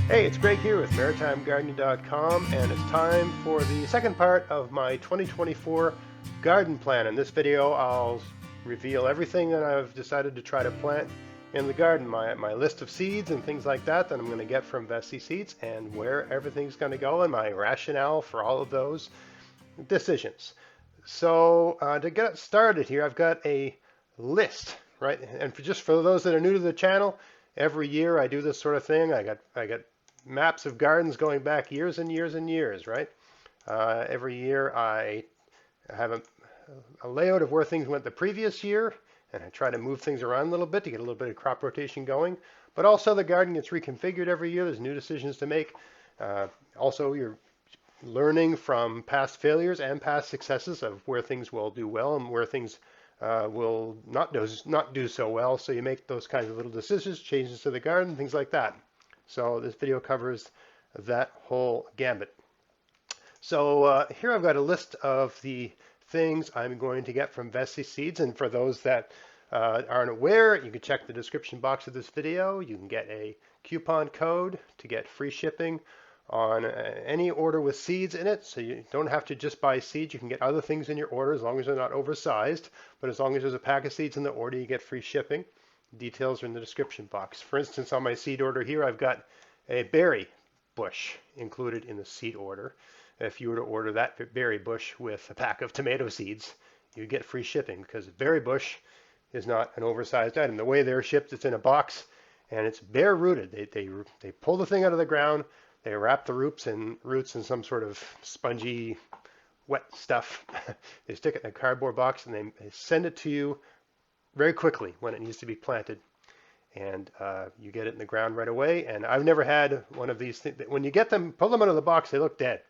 Hey, it's Greg here with MaritimeGardening.com, and it's time for the second part of my 2024 garden plan. In this video, I'll reveal everything that I've decided to try to plant in the garden, my list of seeds and things like that I'm going to get from Vessi Seeds, and where everything's going to go, and my rationale for all of those decisions. So to get it started here, I've got a list, right? And just for those that are new to the channel, every year I do this sort of thing. I got maps of gardens going back years and years and years, right? Every year I have a layout of where things went the previous year, and I try to move things around a little bit to get a little bit of crop rotation going. But also the garden gets reconfigured every year. There's new decisions to make. Also, you're learning from past failures and past successes of where things will do well and where things will not do so well. So you make those kinds of little decisions, changes to the garden, things like that. So this video covers that whole gambit. So here I've got a list of the things I'm going to get from Vessi Seeds, and for those that aren't aware, you can check the description box of this video. You can get a coupon code to get free shipping on any order with seeds in it. So you don't have to just buy seeds. You can get other things in your order as long as they're not oversized. But as long as there's a pack of seeds in the order, you get free shipping. Details are in the description box. For instance, on my seed order here, I've got a berry bush included in the seed order. If you were to order that berry bush with a pack of tomato seeds, you get free shipping because a berry bush is not an oversized item. The way they're shipped, it's in a box and it's bare rooted. They pull the thing out of the ground, they wrap the roots in some sort of spongy, wet stuff. They stick it in a cardboard box and they send it to you very quickly when it needs to be planted. And you get it in the ground right away. And I've never had one of these things. When you get them, pull them out of the box, they look dead.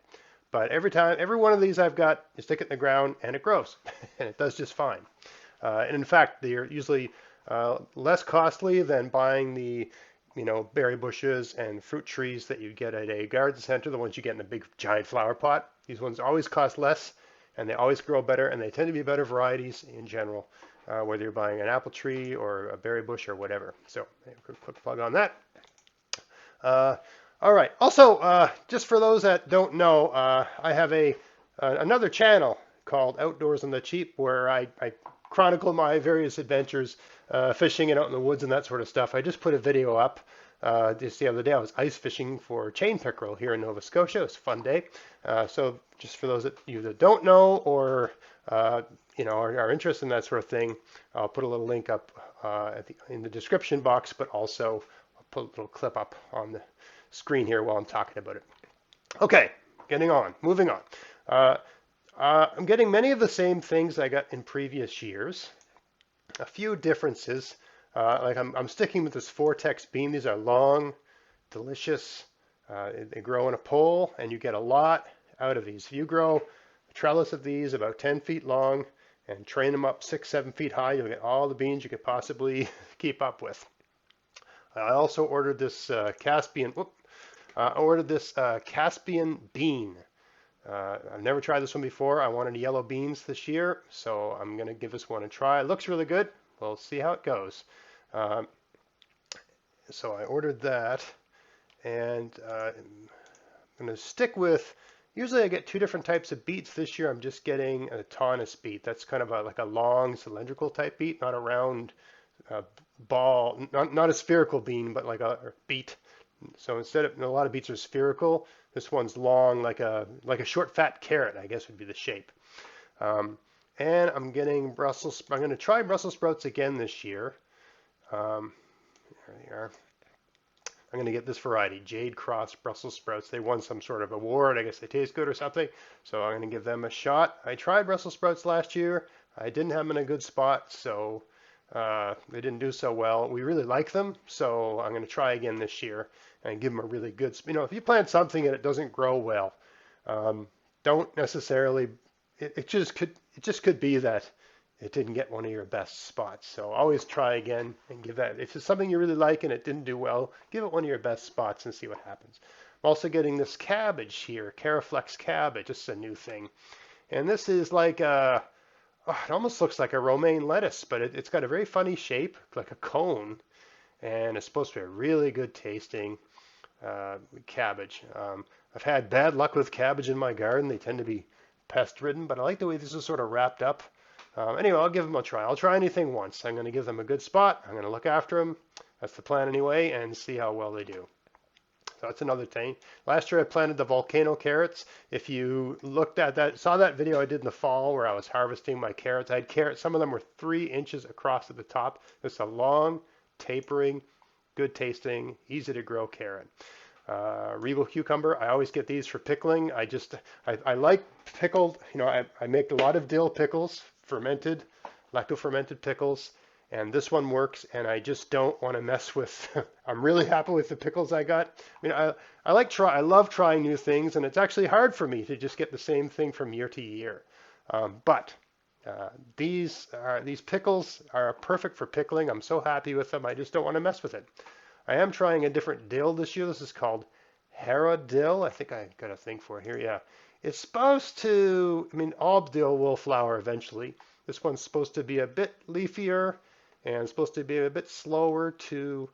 But every one of these I've got, you stick it in the ground and it grows. And it does just fine. And in fact, they're usually less costly than buying the berry bushes and fruit trees that you get at a garden center, the ones you get in a big giant flower pot. These ones always cost less and they always grow better, and they tend to be better varieties in general, whether you're buying an apple tree or a berry bush or whatever. So quick plug on that. All right. Also, just for those that don't know, I have another channel called Outdoors on the Cheap, where I chronicle my various adventures, fishing and out in the woods and that sort of stuff. I just put a video up just the other day. I was ice fishing for chain pickerel here in Nova Scotia. It was a fun day. So just for those that you that don't know or are interested in that sort of thing, I'll put a little link up in the description box, but also I'll put a little clip up on the screen here while I'm talking about it. Okay, moving on. I'm getting many of the same things I got in previous years. A few differences. Like I'm sticking with this Vortex bean. These are long, delicious. They grow in a pole, and you get a lot out of these. If you grow a trellis of these about 10 feet long and train them up 6-7 feet high, you'll get all the beans you could possibly keep up with. I also ordered this Caspian bean. I've never tried this one before. I wanted yellow beans this year, so I'm going to give this one a try. It looks really good. We'll see how it goes. So I ordered that, and I'm going to stick with, usually I get two different types of beets. This year I'm just getting a Taunus beet. That's kind of like a long cylindrical type beet, not a round ball, not a spherical bean, but like a beet. So instead of, a lot of beets are spherical, this one's long, like a short fat carrot, I guess would be the shape. And I'm getting I'm going to try Brussels sprouts again this year. There they are. I'm going to get this variety, Jade Cross Brussels sprouts. They won some sort of award. I guess they taste good or something. So I'm going to give them a shot. I tried Brussels sprouts last year. I didn't have them in a good spot, so they didn't do so well. We really like them, so I'm going to try again this year and give them a really good. If you plant something and it doesn't grow well, don't necessarily. It just could be that it didn't get one of your best spots. So always try again and give that. If it's something you really like and it didn't do well, give it one of your best spots and see what happens. I'm also getting this cabbage here, Caraflex cabbage. This is a new thing, and this is like it almost looks like a romaine lettuce, but it's got a very funny shape, like a cone, and it's supposed to be really good tasting. cabbage. I've had bad luck with cabbage in my garden. They tend to be pest-ridden, but I like the way this is sort of wrapped up. Anyway, I'll give them a try. I'll try anything once. I'm going to give them a good spot. I'm going to look after them. That's the plan anyway, and see how well they do. So that's another thing. Last year I planted the volcano carrots. If you looked at that, saw that video I did in the fall where I was harvesting my carrots. I had carrots, some of them were 3 inches across at the top. It's a long, tapering, good tasting, easy to grow carrot. Regal cucumber, I always get these for pickling. I like pickled, I make a lot of dill pickles, fermented, lacto-fermented pickles. And this one works, and I just don't want to mess with. I'm really happy with the pickles I got. I mean, I love trying new things, and it's actually hard for me to just get the same thing from year to year. But these pickles are perfect for pickling. I'm so happy with them. I just don't want to mess with it. I am trying a different dill this year. This is called Hera dill. I think I got a thing for it here. Yeah, it's supposed to. I mean, all dill will flower eventually. This one's supposed to be a bit leafier and supposed to be a bit slower to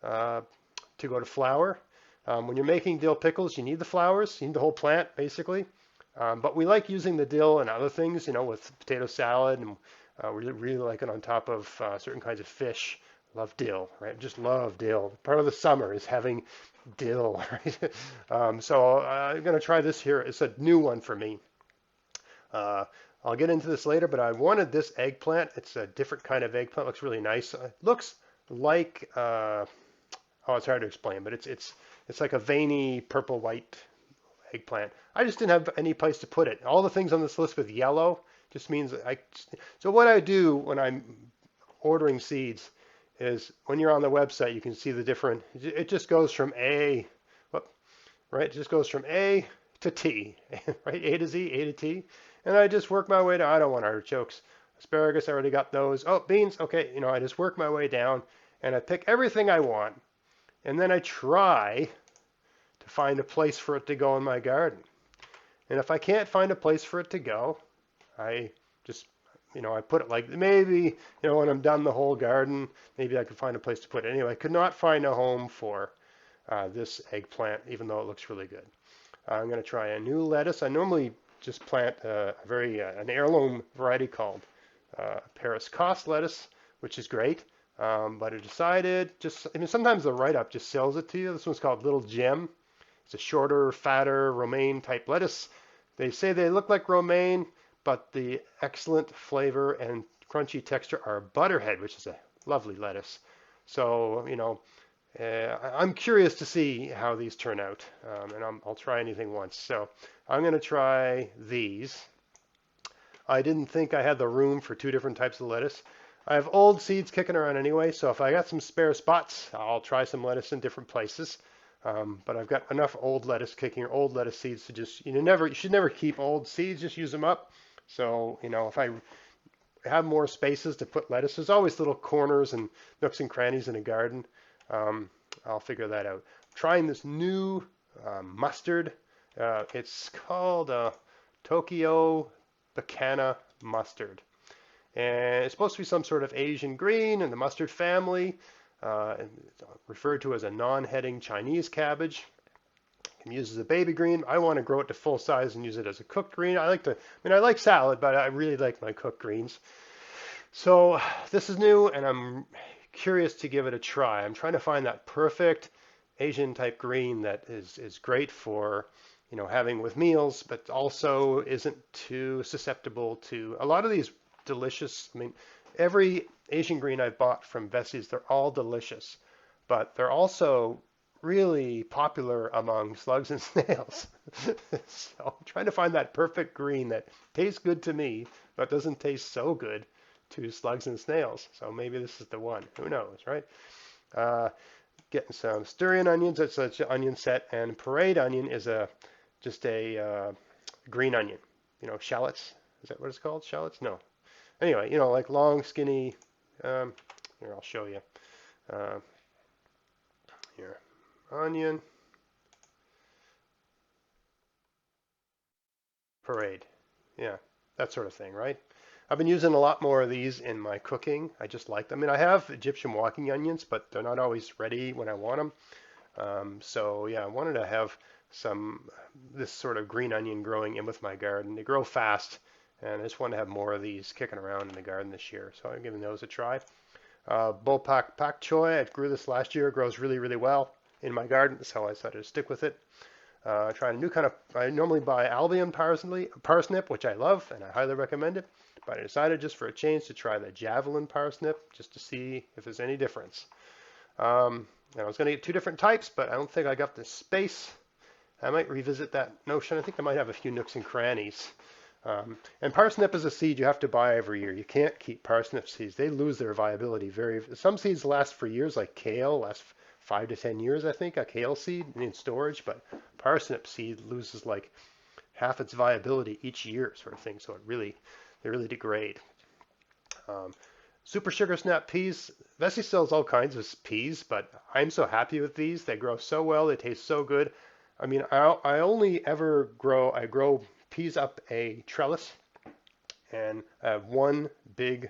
go to flower. When you're making dill pickles, you need the flowers, you need the whole plant basically. But we like using the dill and other things, with potato salad, and we really like it on top of certain kinds of fish. Love dill, right? Just love dill. Part of the summer is having dill, right? So I'm going to try this here. It's a new one for me. I'll get into this later, but I wanted this eggplant. It's a different kind of eggplant. It looks really nice. It looks like it's hard to explain, but it's like a veiny purple-white eggplant. I just didn't have any place to put it. All the things on this list with yellow just means so what I do when I'm ordering seeds is when you're on the website, you can see the different. It just goes from A, right? It just goes from A to T, right? A to Z, A to T. And I just work my way down. I don't want artichokes. Asparagus, I already got those. Oh, beans, okay. I just work my way down and I pick everything I want. And then I try to find a place for it to go in my garden. And if I can't find a place for it to go, I just, I put it like maybe, when I'm done the whole garden, maybe I could find a place to put it. Anyway, I could not find a home for this eggplant, even though it looks really good. I'm going to try a new lettuce. I normally just plant an heirloom variety called Paris Cost lettuce, which is great. But I decided sometimes the write-up just sells it to you. This one's called Little Gem. It's a shorter, fatter romaine type lettuce. They say they look like romaine, but the excellent flavor and crunchy texture are butterhead, which is a lovely lettuce. So, I'm curious to see how these turn out, and I'll try anything once. So I'm going to try these. I didn't think I had the room for 2 different types of lettuce. I have old seeds kicking around anyway, so if I got some spare spots, I'll try some lettuce in different places. But I've got enough old lettuce seeds to just, you should never keep old seeds, just use them up. So, if I have more spaces to put lettuce, there's always little corners and nooks and crannies in a garden. I'll figure that out. Trying this new mustard. It's called Tokyo Bacana mustard. And it's supposed to be some sort of Asian green in the mustard family, referred to as a non-heading Chinese cabbage. You can use it as a baby green. I want to grow it to full size and use it as a cooked green. I like salad, but I really like my cooked greens. So this is new, and I'm curious to give it a try. I'm trying to find that perfect Asian type green that is great for having with meals, but also isn't too susceptible to a lot of these delicious. Every Asian green I've bought from Vessie's, they're all delicious, but they're also really popular among slugs and snails. So I'm trying to find that perfect green that tastes good to me, but doesn't taste so good to slugs and snails. So maybe this is the one. Who knows, right? Getting some Styrian onions. That's an onion set, and parade onion is just a green onion. Shallots. Is that what it's called? Shallots? No. Anyway, like long, skinny. Here, I'll show you. Here, onion. Parade. Yeah, that sort of thing, right? I've been using a lot more of these in my cooking. I just like them. I have Egyptian walking onions, but they're not always ready when I want them. So yeah, I wanted to have this sort of green onion growing in with my garden. They grow fast, and I just want to have more of these kicking around in the garden this year. So I'm giving those a try. Bullpak pak choy, I grew this last year. It grows really, really well in my garden, so I decided to stick with it. Trying a new kind of, I normally buy Albion parsnip, which I love, and I highly recommend it. But I decided just for a change to try the Javelin parsnip, just to see if there's any difference. And I was going to get two different types, but I don't think I got the space. I might revisit that notion. I think I might have a few nooks and crannies. And parsnip is a seed you have to buy every year. You can't keep parsnip seeds. They lose their viability some seeds last for years, like kale, last 5 to 10 years, I think, a kale seed in storage, but parsnip seed loses like half its viability each year, sort of thing. So they really degrade. Super sugar snap peas. Vessi sells all kinds of peas, but I'm so happy with these. They grow so well. They taste so good. I mean, I only ever grow peas up a trellis, and I have one big,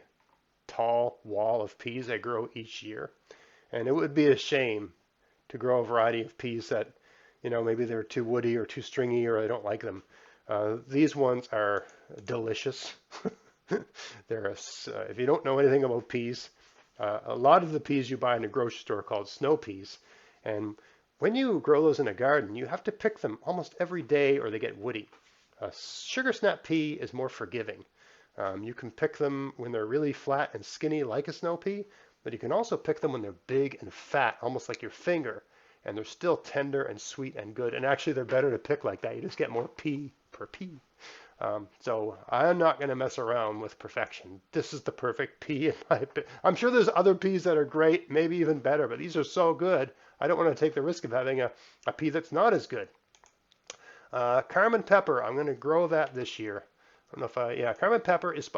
tall wall of peas I grow each year. And it would be a shame to grow a variety of peas that, maybe they're too woody or too stringy or I don't like them. These ones are delicious. If you don't know anything about peas, a lot of the peas you buy in a grocery store are called snow peas. And when you grow those in a garden, you have to pick them almost every day or they get woody. A sugar snap pea is more forgiving. You can pick them when they're really flat and skinny like a snow pea, but you can also pick them when they're big and fat, almost like your finger, and they're still tender and sweet and good. And actually, they're better to pick like that. You just get more pea per pea. So I'm not going to mess around with perfection. This is the perfect pea. I'm sure there's other peas that are great, maybe even better, but these are so good. I don't want to take the risk of having a pea that's not as good. Carmen pepper, I'm going to grow that this year. I don't know if Carmen pepper is,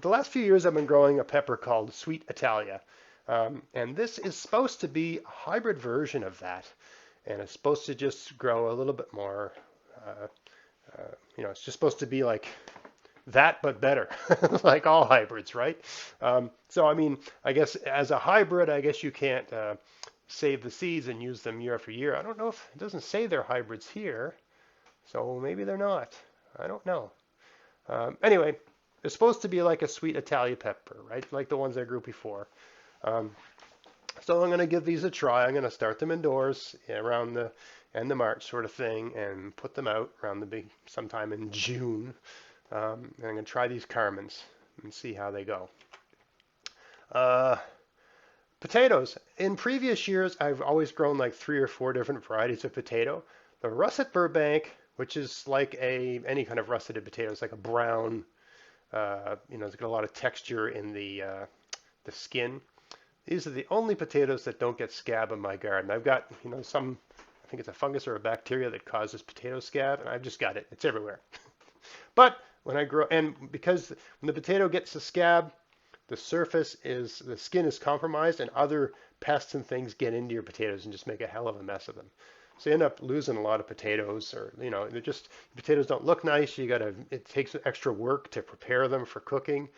the last few years I've been growing a pepper called Sweet Italia. And this is supposed to be a hybrid version of that. And it's supposed to just grow a little bit more, it's just supposed to be like that, but better, like all hybrids, right? So, I mean, I guess as a hybrid, I guess you can't save the seeds and use them year after year. I don't know if it doesn't say they're hybrids here, so maybe they're not. I don't know. Anyway, it's supposed to be like a sweet Italian pepper, right? Like the ones I grew before. So I'm going to give these a try. I'm going to start them indoors around the end of March sort of thing and put them out around sometime in June. And I'm going to try these Carmens and see how they go. Potatoes. In previous years, I've always grown like 3 or 4 different varieties of potato. The russet Burbank, which is like any kind of russeted potato, it's like a brown, it's got a lot of texture in the skin. These are the only potatoes that don't get scab in my garden. I've got, I think it's a fungus or a bacteria that causes potato scab, and I've just got it. It's everywhere. But when I grow, and because when the potato gets the scab, the skin is compromised, and other pests and things get into your potatoes and just make a hell of a mess of them. So you end up losing a lot of potatoes, or potatoes don't look nice. It takes extra work to prepare them for cooking.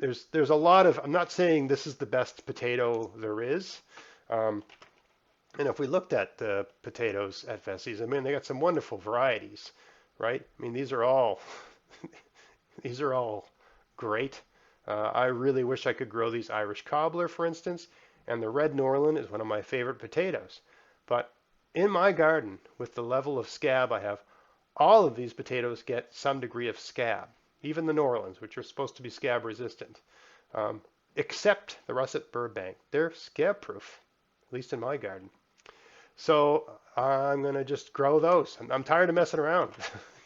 There's a lot of, I'm not saying this is the best potato there is. And if we looked at the potatoes at Vessi's, I mean, they got some wonderful varieties, right? I mean, these are all great. I really wish I could grow these Irish cobbler, for instance, and the red Norland is one of my favorite potatoes. But in my garden, with the level of scab I have, all of these potatoes get some degree of scab. Even the Norlands, which are supposed to be scab resistant, except the russet Burbank. They're scab proof, at least in my garden. So I'm going to just grow those. I'm tired of messing around.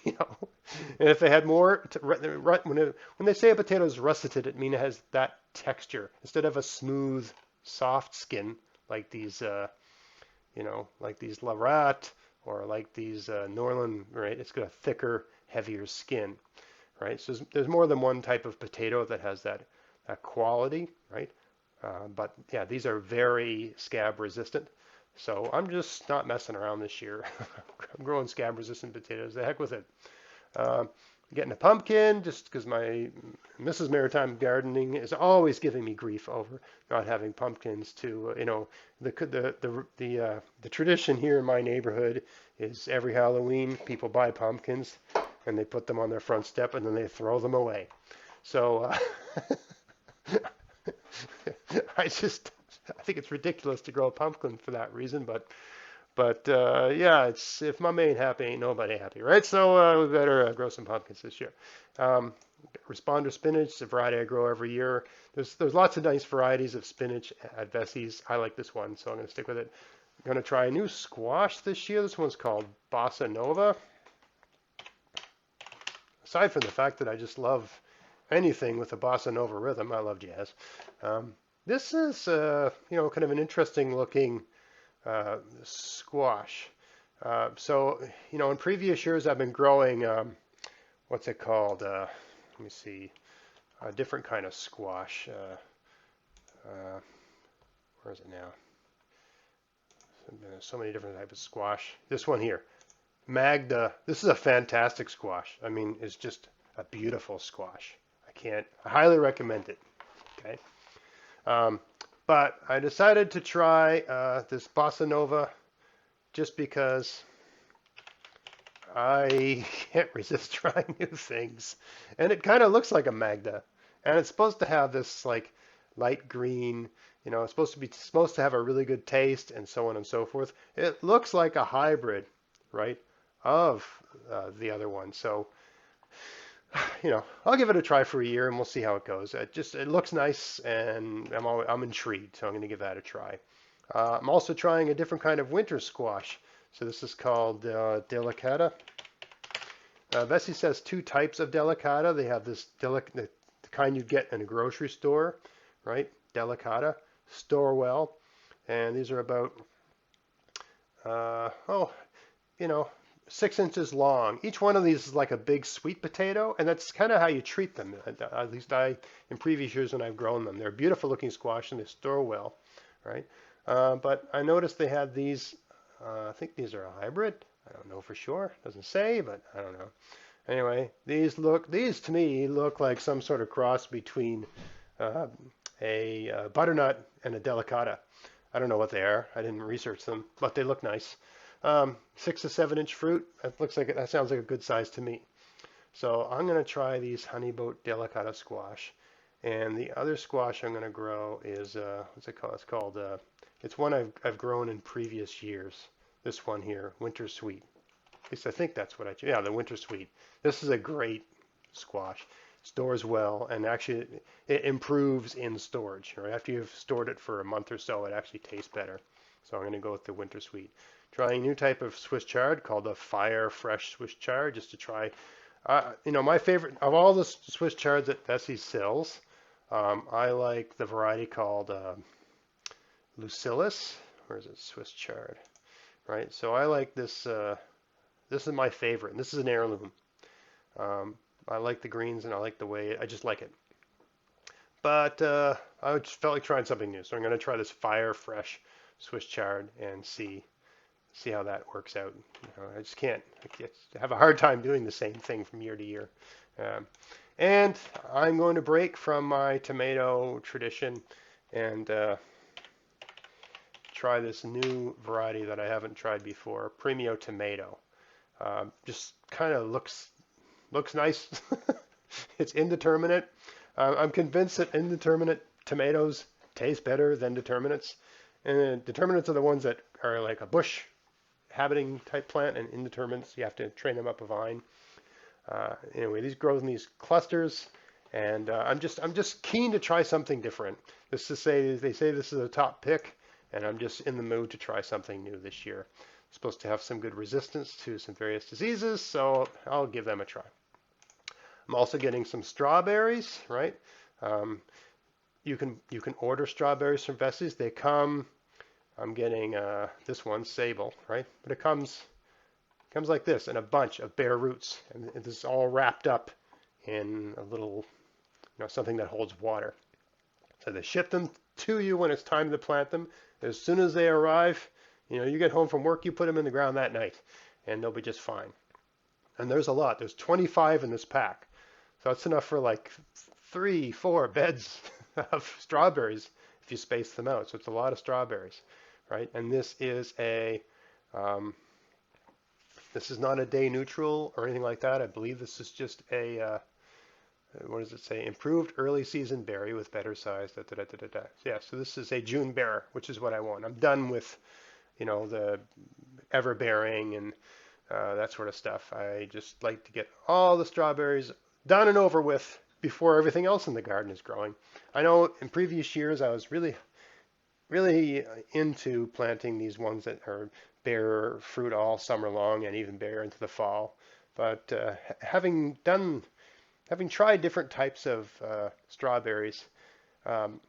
And if they had more, when they say a potato is russeted, it means it has that texture instead of a smooth, soft skin like these, like these Larat or like these Norland. Right? It's got a thicker, heavier skin. Right? So there's more than one type of potato that has that quality, right? But yeah, these are very scab resistant. So I'm just not messing around this year. I'm growing scab resistant potatoes. The heck with it. getting a pumpkin just because my Mrs. Maritime Gardening is always giving me grief over not having pumpkins to, the tradition here in my neighborhood is every Halloween people buy pumpkins and they put them on their front step and then they throw them away. So I think it's ridiculous to grow a pumpkin for that reason, but yeah, it's if mama ain't happy, ain't nobody happy, right? So we better grow some pumpkins this year. Um, Responder spinach, a variety I grow every year. There's lots of nice varieties of spinach at Vessie's. I like this one, so I'm going to stick with it. I'm going to try a new squash this year. This one's called Bossa Nova. Aside from the fact that I just love anything with a bossa nova rhythm, I love jazz. This is, kind of an interesting looking squash. In previous years I've been growing, what's it called? Let me see, a different kind of squash. Where is it now? There's so many different types of squash. This one here, Magda. This is a fantastic squash. I mean, it's just a beautiful squash. I highly recommend it. Okay. But I decided to try this Bossa Nova just because I can't resist trying new things. And it kind of looks like a Magda. And it's supposed to have this like light green, it's supposed to have a really good taste and so on and so forth. It looks like a hybrid, right, of the other one. So, I'll give it a try for a year and we'll see how it goes. It looks nice and I'm intrigued, so I'm going to give that a try. I'm also trying a different kind of winter squash. So this is called delicata. Vessi says two types of delicata. They have this the kind you get in a grocery store, right? Delicata, store well, and these are about 6 inches long. Each one of these is like a big sweet potato, and that's kind of how you treat them. At least in previous years when I've grown them, they're beautiful looking squash and they store well, right? But I noticed they had these. I think these are a hybrid. I don't know for sure. Doesn't say, but I don't know. Anyway, these to me look like some sort of cross between a butternut and a delicata. I don't know what they are. I didn't research them, but they look nice. 6 to 7 inch fruit. That sounds like a good size to me. So I'm going to try these Honeyboat Delicata squash. And the other squash I'm going to grow is what's it called? It's one I've grown in previous years. This one here, Winter Sweet. At least I think that's what the Winter Sweet. This is a great squash. Stores well, and actually it improves in storage. Right? After you've stored it for a month or so, it actually tastes better. So I'm going to go with the Winter Sweet. Trying a new type of Swiss chard called the Fire Fresh Swiss chard, just to try. My favorite of all the Swiss chards that Vessi sells, I like the variety called Lucillus. Where is it? Swiss chard, right? So I like this. This is my favorite. And this is an heirloom. I like the greens and I like the way I just like it. But I just felt like trying something new, so I'm going to try this Fire Fresh Swiss chard and see how that works out. I just can't. I have a hard time doing the same thing from year to year. And I'm going to break from my tomato tradition and try this new variety that I haven't tried before, Premio Tomato. Just kind of looks nice. It's indeterminate. I'm convinced that indeterminate tomatoes taste better than determinates. And determinates are the ones that are like a bush habiting type plant, and indeterminates you have to train them up a vine. Anyway, these grow in these clusters, and I'm just keen to try something different. They say this is a top pick, and I'm just in the mood to try something new this year. It's supposed to have some good resistance to some various diseases, so I'll give them a try. I'm also getting some strawberries, right? You can order strawberries from Vessi's. They come. I'm getting this one, Sable, right? But it comes like this in a bunch of bare roots, and this is all wrapped up in a little, something that holds water. So they ship them to you when it's time to plant them. As soon as they arrive, you get home from work, you put them in the ground that night, and they'll be just fine. And there's a lot. There's 25 in this pack. So that's enough for like 3, 4 beds of strawberries if you space them out. So it's a lot of strawberries, right? And um, this is not a day neutral or anything like that. I believe this is just a what does it say? Improved early season berry with better size. Da, da, da, da, da, da. Yeah, so this is a June bearer, which is what I want. I'm done with, the ever bearing and that sort of stuff. I just like to get all the strawberries done and over with before everything else in the garden is growing. I know in previous years I was really, really into planting these ones that are bear fruit all summer long and even bear into the fall. But having tried different types of strawberries, um,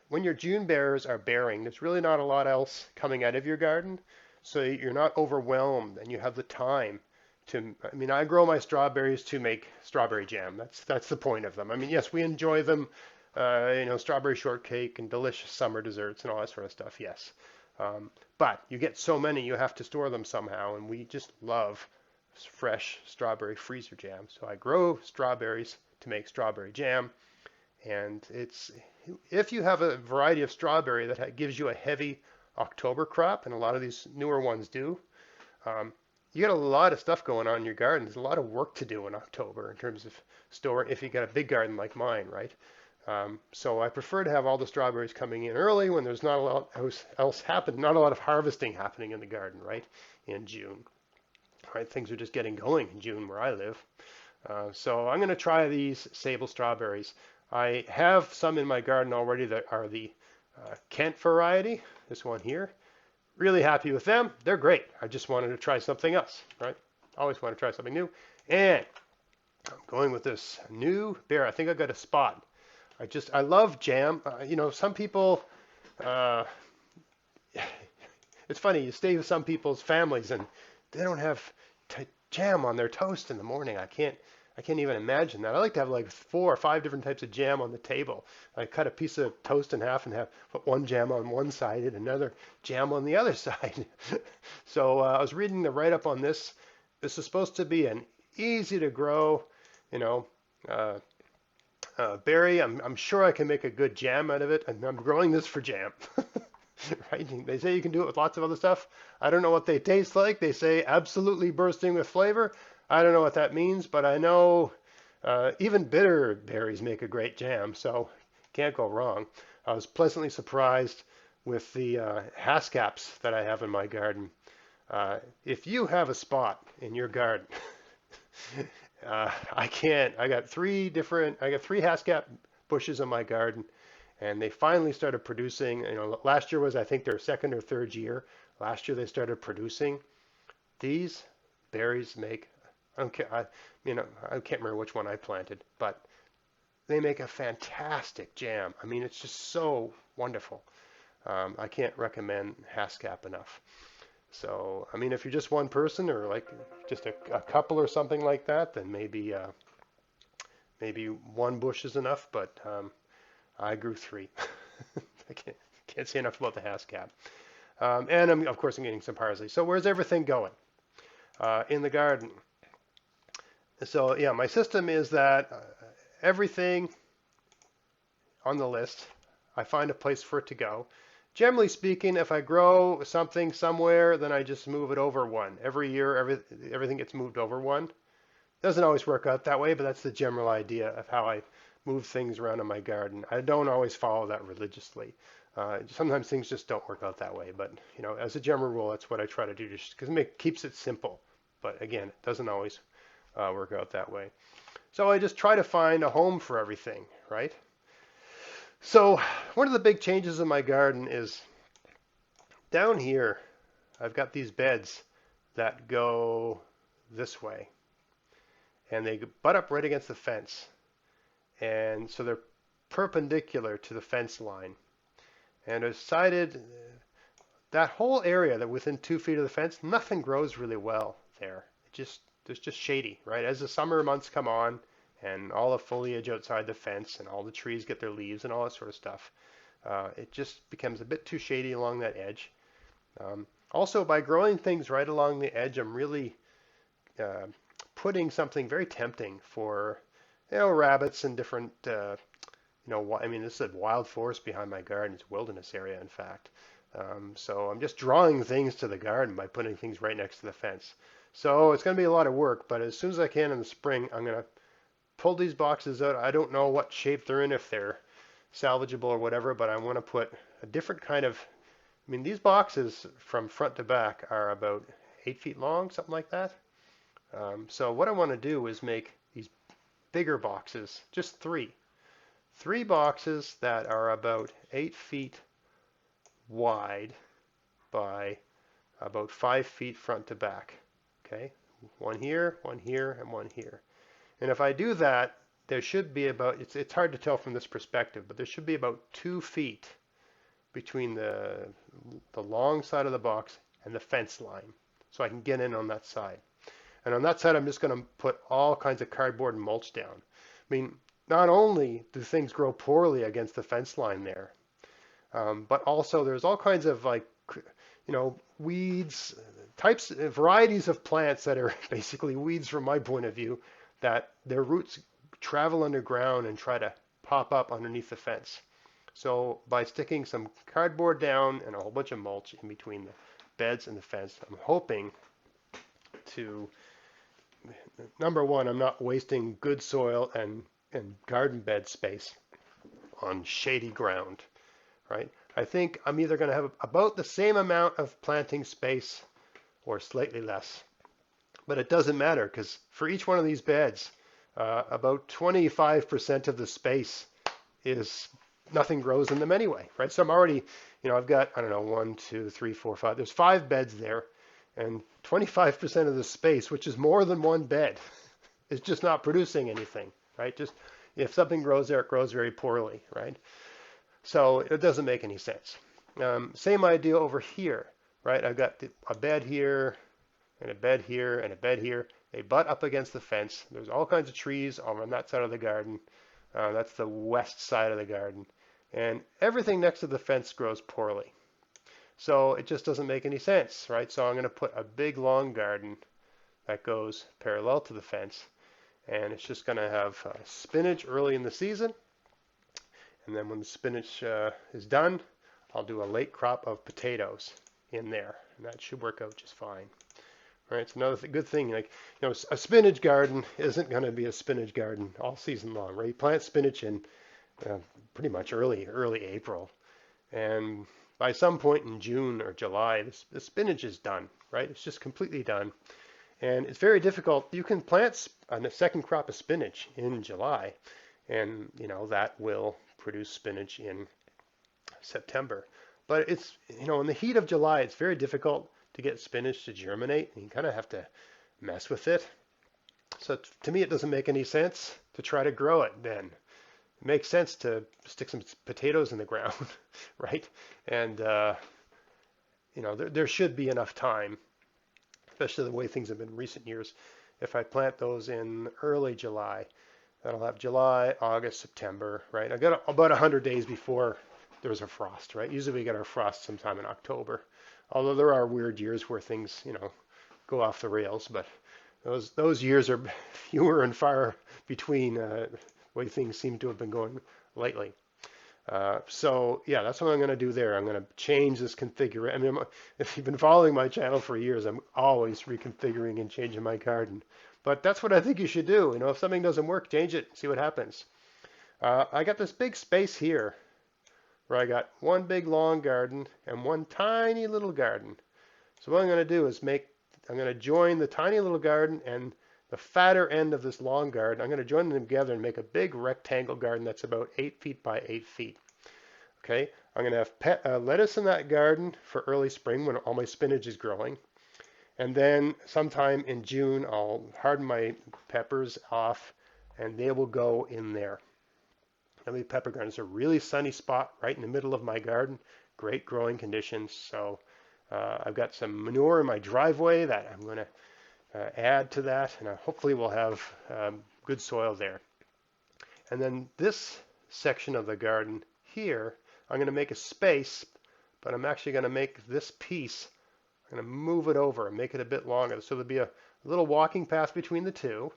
when your June bearers are bearing, there's really not a lot else coming out of your garden, so you're not overwhelmed and you have the time to. I mean, I grow my strawberries to make strawberry jam. That's the point of them. I mean, yes, we enjoy them, strawberry shortcake and delicious summer desserts and all that sort of stuff. Yes, but you get so many, you have to store them somehow, and we just love fresh strawberry freezer jam. So I grow strawberries to make strawberry jam, and if you have a variety of strawberry that gives you a heavy October crop, and a lot of these newer ones do, you got a lot of stuff going on in your garden. There's a lot of work to do in October in terms of store if you got a big garden like mine, right? So I prefer to have all the strawberries coming in early when there's not a lot else happening, not a lot of harvesting happening in the garden, right? In June, right? Things are just getting going in June where I live. So I'm going to try these sable strawberries. I have some in my garden already that are the Kent variety, this one here. Really happy with them. They're great. I just wanted to try something else, right? Always want to try something new. And I'm going with this new bear. I think I got a spot. I love jam. Some people, uh, it's funny, you stay with some people's families and they don't have jam on their toast in the morning. I can't even imagine that. I like to have like 4 or 5 different types of jam on the table. I cut a piece of toast in half and put one jam on one side and another jam on the other side. So I was reading the write-up on this. This is supposed to be an easy to grow, berry. I'm sure I can make a good jam out of it, and I'm growing this for jam. Right? They say you can do it with lots of other stuff. I don't know what they taste like. They say absolutely bursting with flavor. I don't know what that means, but I know even bitter berries make a great jam, so can't go wrong. I was pleasantly surprised with the haskaps that I have in my garden. If you have a spot in your garden, I got 3 haskap bushes in my garden, and they finally started producing. Last year was, I think, their 2nd or 3rd year. Last year they started producing. These berries make, I don't care, I can't remember which one I planted, but they make a fantastic jam. I mean, it's just so wonderful. I can't recommend haskap enough. So, I mean, if you're just one person or like just a couple or something like that, then maybe 1 bush is enough, but I grew 3. I can't say enough about the haskap. And of course I'm getting some parsley. So where's everything going? In the garden. So yeah, my system is that everything on the list, I find a place for it to go. Generally speaking, if I grow something somewhere, then I just move it over 1. Every year, everything gets moved over 1. Doesn't always work out that way, but that's the general idea of how I move things around in my garden. I don't always follow that religiously. Sometimes things just don't work out that way, but as a general rule, that's what I try to do, just because it keeps it simple. But again, it doesn't always work out that way. So I just try to find a home for everything, right? So one of the big changes in my garden is down here, I've got these beds that go this way, and they butt up right against the fence. And so they're perpendicular to the fence line. And I decided that whole area that within 2 feet of the fence, nothing grows really well there. There's just shady, right? As the summer months come on and all the foliage outside the fence and all the trees get their leaves and all that sort of stuff, it just becomes a bit too shady along that edge. Also, by growing things right along the edge, I'm really putting something very tempting for, rabbits and different, I mean, this is a wild forest behind my garden. It's a wilderness area, in fact. So I'm just drawing things to the garden by putting things right next to the fence. So it's going to be a lot of work, but as soon as I can in the spring, I'm going to pull these boxes out. I don't know what shape they're in, if they're salvageable or whatever, but I want to put a different kind of, I mean, these boxes from front to back are about 8 feet long, something like that. So what I want to do is make these bigger boxes, just three boxes that are about 8 feet wide by about 5 feet front to back. Okay, one here, and one here. And if I do that, there should be about, it's hard to tell from this perspective, but there should be about 2 feet between the long side of the box and the fence line, so I can get in on that side. And on that side, I'm just going to put all kinds of cardboard and mulch down. I mean, not only do things grow poorly against the fence line there, but also there's all kinds of weeds, varieties of plants that are basically weeds from my point of view, that their roots travel underground and try to pop up underneath the fence. So by sticking some cardboard down and a whole bunch of mulch in between the beds and the fence, I'm hoping to, number one, I'm not wasting good soil and garden bed space on shady ground, right? I think I'm either going to have about the same amount of planting space or slightly less. But it doesn't matter, because for each one of these beds, about 25% of the space is, nothing grows in them anyway, right? So I'm already, I've got, I don't know, 1, 2, 3, 4, 5. There's 5 beds there, and 25% of the space, which is more than one bed, is just not producing anything, right? Just if something grows there, it grows very poorly, right? So it doesn't make any sense. Same idea over here, right? I've got a bed here, and a bed here, and a bed here. They butt up against the fence. There's all kinds of trees on that side of the garden. That's the west side of the garden. And everything next to the fence grows poorly. So it just doesn't make any sense, right? So I'm going to put a big long garden that goes parallel to the fence. And it's just going to have spinach early in the season. And then when the spinach is done, I'll do a late crop of potatoes in there. And that should work out just fine. Right, it's another good thing, like, a spinach garden isn't going to be a spinach garden all season long, right? You plant spinach in pretty much early April, and by some point in June or July, the spinach is done, right? It's just completely done, and it's very difficult. You can plant a second crop of spinach in July, and that will produce spinach in September. But it's, in the heat of July, it's very difficult to get spinach to germinate, and you kind of have to mess with it. So to me, it doesn't make any sense to try to grow it then. It makes sense to stick some potatoes in the ground, right? And, there should be enough time, especially the way things have been in recent years. If I plant those in early July, that'll have July, August, September, right? I got about 100 days before there's a frost, right? Usually we get our frost sometime in October. Although there are weird years where things, go off the rails, but those years are fewer and far between, the way things seem to have been going lately. So yeah, that's what I'm going to do there. I'm going to change this configuration. I mean, if you've been following my channel for years, I'm always reconfiguring and changing my garden. But that's what I think you should do. If something doesn't work, change it, see what happens. I got this big space here, where I got one big long garden and one tiny little garden. So what I'm going to do is I'm going to join the tiny little garden and the fatter end of this long garden. I'm going to join them together and make a big rectangle garden that's about 8 feet by 8 feet. Okay, I'm going to have lettuce in that garden for early spring when all my spinach is growing. And then sometime in June, I'll harden my peppers off and they will go in there. Lovely pepper garden. It's a really sunny spot right in the middle of my garden. Great growing conditions. So I've got some manure in my driveway that I'm going to add to that, and hopefully we'll have good soil there. And then this section of the garden here, I'm going to make a space, but I'm actually going to make this piece, I'm going to move it over and make it a bit longer. So there'll be a little walking path between the two,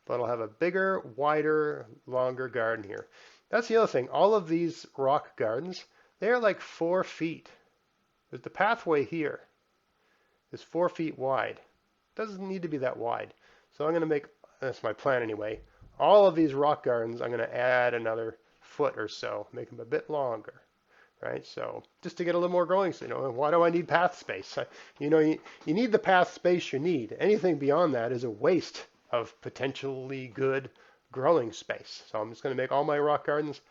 but I'll have a bigger, wider, longer garden here. That's the other thing. All of these rock gardens, they're like 4 feet. There's the pathway here is 4 feet wide. Doesn't need to be that wide. So I'm going to make, that's my plan anyway, all of these rock gardens, I'm going to add another foot or so, make them a bit longer, right? So just to get a little more growing, so, why do I need path space? You need the path space you need. Anything beyond that is a waste of potentially good growing space. So I'm just going to make all my rock gardens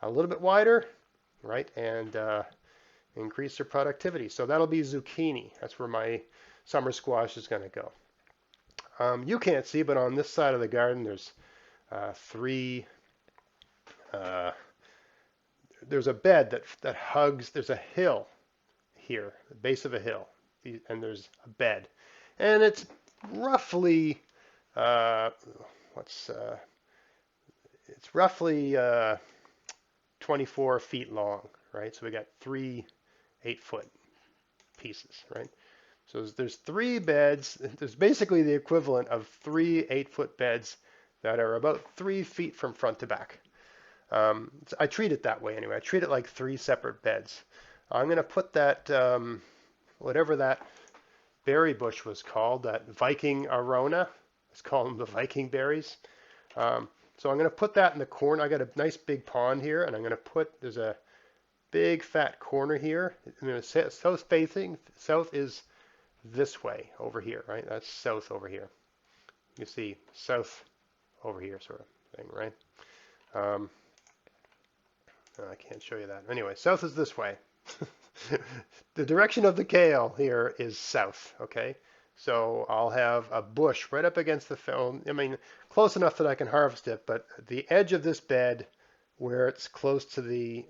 a little bit wider, right? And increase their productivity. So that'll be zucchini. That's where my summer squash is going to go. You can't see, but on this side of the garden, there's there's a bed that hugs, there's a hill here, the base of a hill, and there's a bed. And it's roughly, it's roughly 24 feet long, right? So we got 3 8-foot pieces, right? So there's 3 beds. There's basically the equivalent of 3 8-foot beds that are about 3 feet from front to back. I treat it that way anyway. I treat it like 3 separate beds. I'm going to put that, whatever that berry bush was called, that Viking Arona. Let's call them the Viking berries. So I'm going to put that in the corner. I got a nice big pond here, and I'm going to put, there's a big fat corner here. South facing, south is this way over here, right? That's south over here. You see south over here sort of thing, right? I can't show you that. Anyway, south is this way. The direction of the kale here is south, okay? So I'll have a bush right up against the film. I mean, close enough that I can harvest it, but the edge of this bed where it's close to the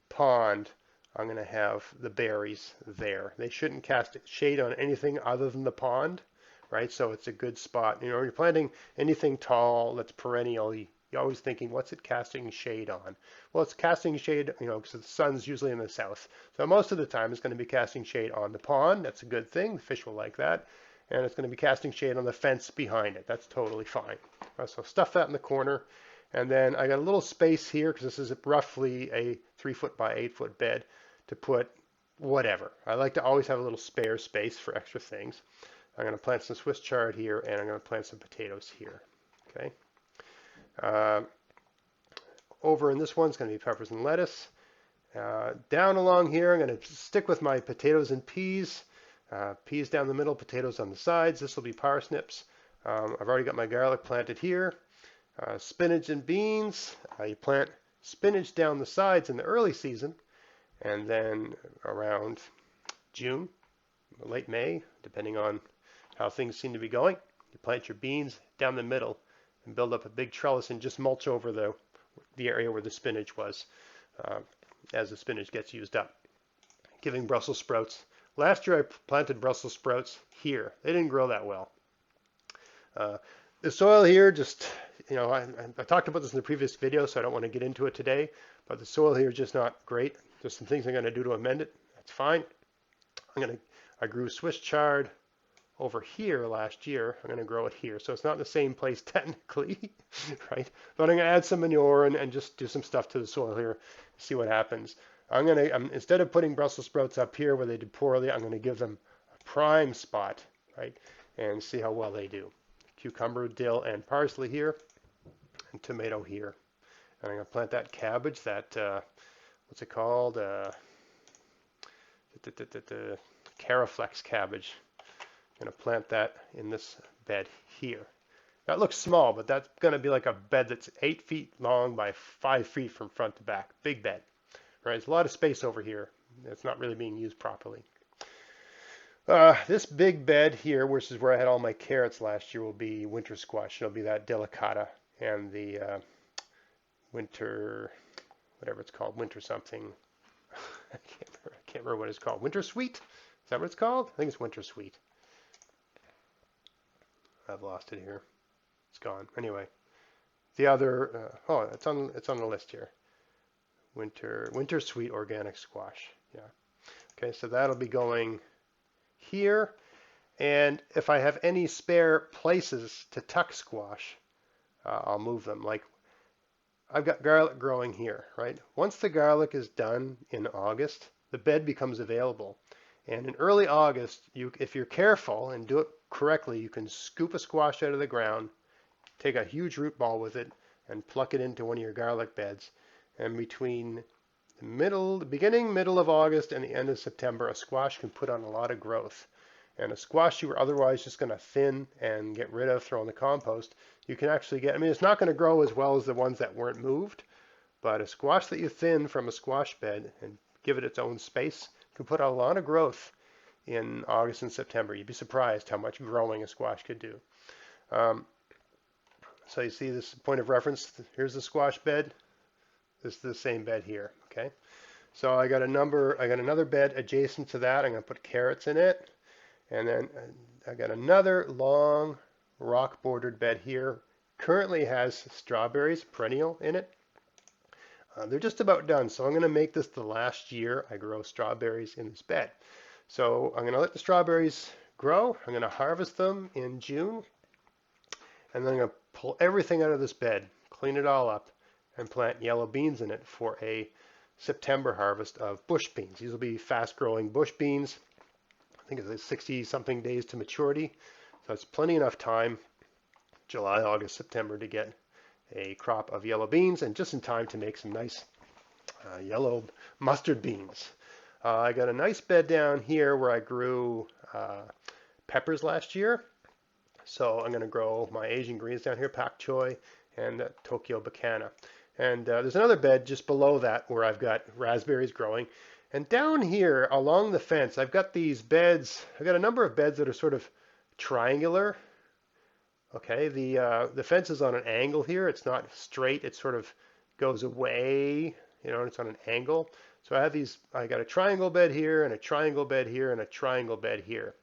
pond, I'm going to have the berries there. They shouldn't cast shade on anything other than the pond, right? So it's a good spot. You're planting anything tall that's perennial, you're always thinking, what's it casting shade on? Well, it's casting shade, because the sun's usually in the south. So most of the time it's going to be casting shade on the pond. That's a good thing. The fish will like that. And it's going to be casting shade on the fence behind it. That's totally fine. So stuff that in the corner. And then I got a little space here, because this is roughly a 3-foot by 8-foot bed, to put whatever. I like to always have a little spare space for extra things. I'm going to plant some Swiss chard here, and I'm going to plant some potatoes here. Okay. Over in this one's going to be peppers and lettuce. Down along here, I'm going to stick with my potatoes and peas. Peas down the middle, potatoes on the sides. This will be parsnips. I've already got my garlic planted here. Spinach and beans. You plant spinach down the sides in the early season, and then around June, late May, depending on how things seem to be going, you plant your beans down the middle and build up a big trellis and just mulch over the area where the spinach was as the spinach gets used up. Giving Brussels sprouts. Last year I planted Brussels sprouts here. They didn't grow that well. The soil here just, I talked about this in the previous video, so I don't want to get into it today, but the soil here is just not great. There's some things I'm going to do to amend it. That's fine. I grew Swiss chard over here last year. I'm going to grow it here. So it's not in the same place technically, right? But I'm going to add some manure and just do some stuff to the soil here, see what happens. Instead of putting Brussels sprouts up here where they did poorly, I'm going to give them a prime spot, right? And see how well they do. Cucumber, dill, and parsley here, and tomato here. And I'm going to plant that cabbage, that, what's it called? Caraflex cabbage. I'm going to plant that in this bed here. That looks small, but that's going to be like a bed that's 8 feet long by 5 feet from front to back. Big bed. Right? There's a lot of space over here. It's not really being used properly. This big bed here, which is where I had all my carrots last year, will be winter squash. It'll be that delicata and the winter, whatever it's called, winter something. I can't remember what it's called. Winter sweet? Is that what it's called? I think it's winter sweet. I've lost it here. It's gone. Anyway, the other, it's on the list here. Winter sweet organic squash. Yeah. Okay, so that'll be going here. And if I have any spare places to tuck squash, I'll move them. Like I've got garlic growing here, right? Once the garlic is done in August, the bed becomes available. And in early August, if you're careful and do it correctly, you can scoop a squash out of the ground, take a huge root ball with it, and pluck it into one of your garlic beds. And between the beginning, middle of August and the end of September, a squash can put on a lot of growth. And a squash you were otherwise just going to thin and get rid of, throw in the compost, you can actually get, I mean, it's not going to grow as well as the ones that weren't moved, but a squash that you thin from a squash bed and give it its own space can put out a lot of growth in August and September. You'd be surprised how much growing a squash could do. So you see this point of reference. Here's the squash bed. This is the same bed here. Okay. So I got another bed adjacent to that. I'm going to put carrots in it. And then I got another long rock bordered bed here. Currently has strawberries, perennial, in it. They're just about done. So I'm going to make this the last year I grow strawberries in this bed. So I'm going to let the strawberries grow. I'm going to harvest them in June. And then I'm going to pull everything out of this bed, clean it all up, and plant yellow beans in it for a September harvest of bush beans. These will be fast-growing bush beans. I think it's 60-something days to maturity. So it's plenty enough time, July, August, September, to get a crop of yellow beans, and just in time to make some nice yellow mustard beans. I got a nice bed down here where I grew peppers last year. So I'm going to grow my Asian greens down here, pak choi and Tokyo bacana. And there's another bed just below that where I've got raspberries growing. And down here along the fence, I've got these beds. I've got a number of beds that are sort of triangular. Okay, the fence is on an angle here. It's not straight. It sort of goes away, you know, and it's on an angle. So I got a triangle bed here and a triangle bed here and a triangle bed here.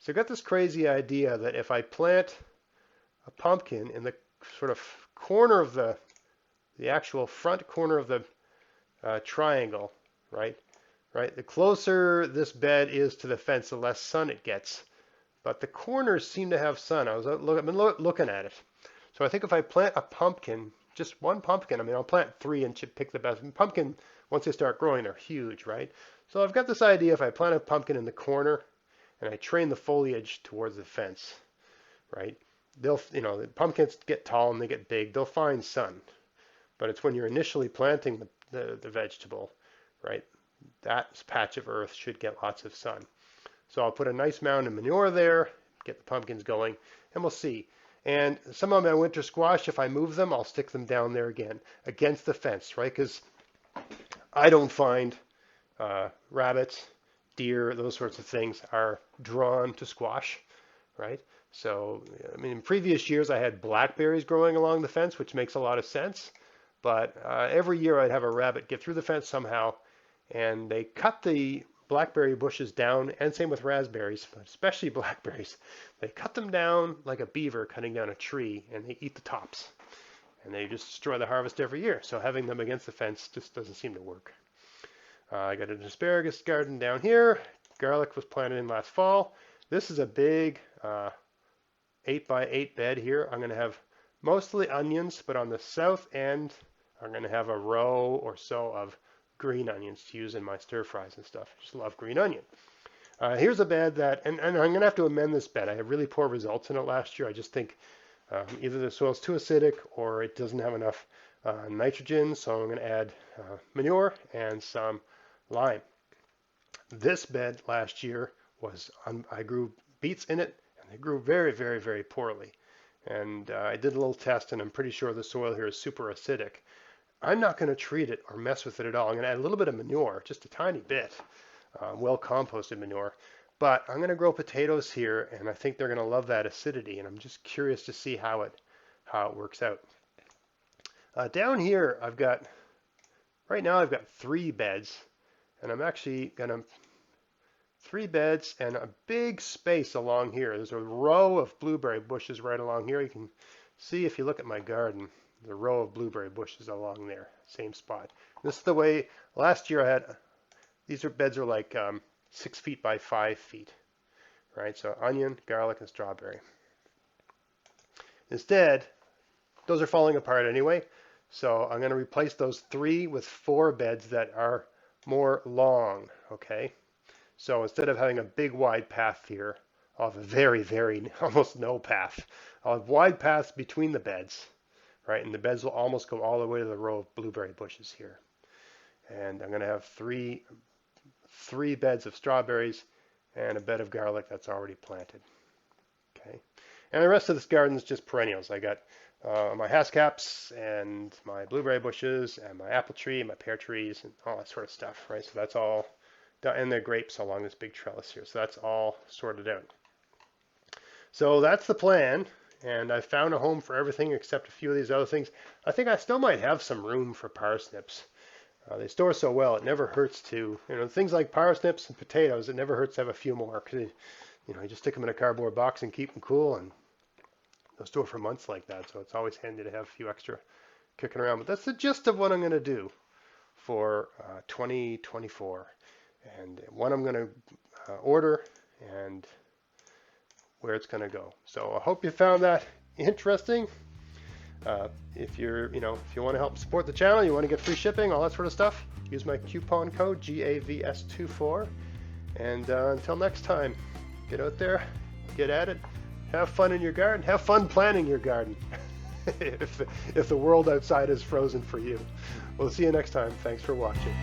So I've got this crazy idea that if I plant a pumpkin in the sort of corner of the actual front corner of the triangle, right? The closer this bed is to the fence, the less sun it gets. But the corners seem to have sun. I've been looking at it. So I think if I plant a pumpkin, just one pumpkin, I mean, I'll plant 3 and pick the best. Pumpkin, once they start growing, they're huge, right? So I've got this idea, if I plant a pumpkin in the corner and I train the foliage towards the fence, right? The pumpkins get tall and they get big. They'll find sun. But it's when you're initially planting the vegetable, right? That patch of earth should get lots of sun. So I'll put a nice mound of manure there, get the pumpkins going, and we'll see. And some of my winter squash, if I move them, I'll stick them down there again, against the fence, right? Because I don't find rabbits, deer, those sorts of things are drawn to squash, right? So, I mean, in previous years I had blackberries growing along the fence, which makes a lot of sense. But every year I'd have a rabbit get through the fence somehow, and they cut the blackberry bushes down, and same with raspberries, but especially blackberries. They cut them down like a beaver cutting down a tree, and they eat the tops. And they just destroy the harvest every year. So having them against the fence just doesn't seem to work. I got an asparagus garden down here. Garlic was planted in last fall. This is a big 8x8 bed here. I'm going to have mostly onions, but on the south end, I'm going to have a row or so of green onions to use in my stir fries and stuff. I just love green onion. Here's a bed that, and I'm going to have to amend this bed. I had really poor results in it last year. I just think either the soil's too acidic or it doesn't have enough nitrogen, so I'm going to add manure and some lime. This bed last year I grew beets in it, and they grew very, very, very poorly. And I did a little test, and I'm pretty sure the soil here is super acidic. I'm not going to treat it or mess with it at all. I'm going to add a little bit of manure, just a tiny bit, well composted manure. But I'm going to grow potatoes here, and I think they're going to love that acidity. And I'm just curious to see how it works out. Down here, right now I've got 3 beds, and I'm actually going to 3 beds and a big space along here. There's a row of blueberry bushes right along here. You can see if you look at my garden, the row of blueberry bushes along there, same spot. This is the way, last year I had, beds are like 6 feet by 5 feet. right? So onion, garlic, and strawberry. Instead, those are falling apart anyway, so I'm going to replace those 3 with 4 beds that are more long, okay? So instead of having a big wide path here, I'll have a very, almost no path. I'll have wide paths between the beds, right? And the beds will almost go all the way to the row of blueberry bushes here. And I'm going to have three beds of strawberries and a bed of garlic that's already planted. Okay. And the rest of this garden is just perennials. I got my haskaps and my blueberry bushes and my apple tree and my pear trees and all that sort of stuff, right? So that's all, and the grapes along this big trellis here. So that's all sorted out. So that's the plan. And I found a home for everything except a few of these other things. I think I still might have some room for parsnips. They store so well, it never hurts to, things like parsnips and potatoes, it never hurts to have a few more. Cause you just stick them in a cardboard box and keep them cool, and they'll store for months like that. So it's always handy to have a few extra kicking around. But that's the gist of what I'm going to do for 2024. And what I'm going to order and where it's going to go. So I hope you found that interesting. If you're, if you want to help support the channel, you want to get free shipping, all that sort of stuff, use my coupon code GAVS24. And until next time, get out there, get at it, have fun in your garden, have fun planting your garden. if the world outside is frozen for you. We'll see you next time. Thanks for watching.